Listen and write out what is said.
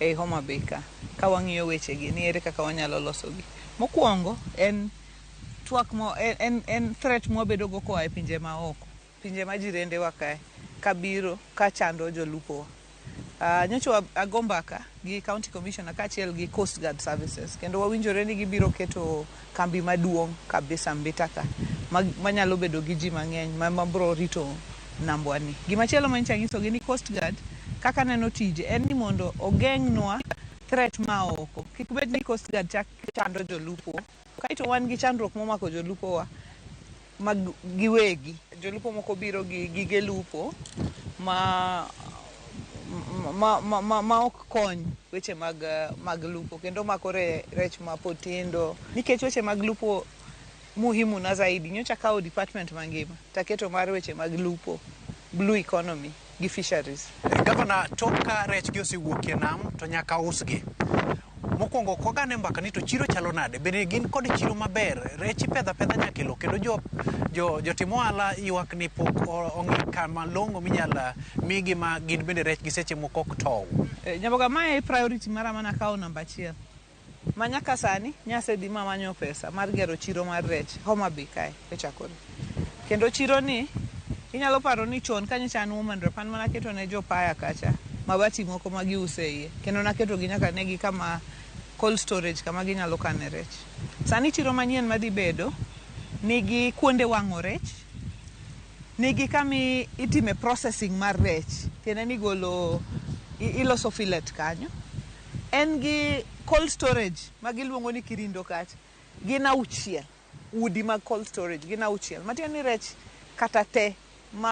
e Homa Bay ka wang'iyo wechegi ni ere kaka wanyalo losogi. Mokwongo en en threat mwabedogo koa e pinje maoko, pinje ma jirende wa kae kabiro ka chando jolupo. Nyocha ago mbaka gi County Commissioner kaachiel gi Coast Guard Services, kendo wawinjore ni gibiro keto kambi maduong' kabisa Mbita ka manyalo bedo gi ji mang'eny mabiro rito nambwani. Gimachielo ma nyisogi ni Coast Guard kaka neno tije en ni mondo ogeng'nwa threat maoko. Kik bed ni Coast Guard chando jolupo, kaito wan gi chandruok momako jolupo wa mag giwegi. Jolupo moko biro gi gige lupo ma ok kony weche mag lupo, kendo mako rech mapotindo. Nikech weche mag lupo muhimu na zaidi, nyocha kao department mangima taketo mar weche mag lupo, blue economy gi fisheries. Governor, toka rech gi osewuok e nam to nyaka usgi. Mokwongo kogane mbaka ni to chiro chalo nade? Bende gin kod chiro maber? Rech pedha nyakelo, kendo jotimo ohala ywak ni pok ong'i kama long'o minyala migi ma gin bende rech gi seche moko ok tow. Nyamboga mae priority mara mana kao namba 1. Manyaka sani nyasedhi mamanyo pesa mar gero chiro mar rech Homa Bay kae e chakore. Kendo chiro ni inyalo paro ni chon kanyocha an woman rep an mana keto ne jopaya kacha mabati moko ma giuse iye, kendo naketo gi nyaka negi kama cold storage kama ginyalo kane rech. Sani chiro manyien madhi bedo nigi kuonde wang'o rech, nigi kami itime processing mar rech, tiende ni iloso fillet kanyo. En gi cold storage magiluongo ni Kirindo kacha, gin 6 udi mag cold storage, gin 6 matiende ni rech kata te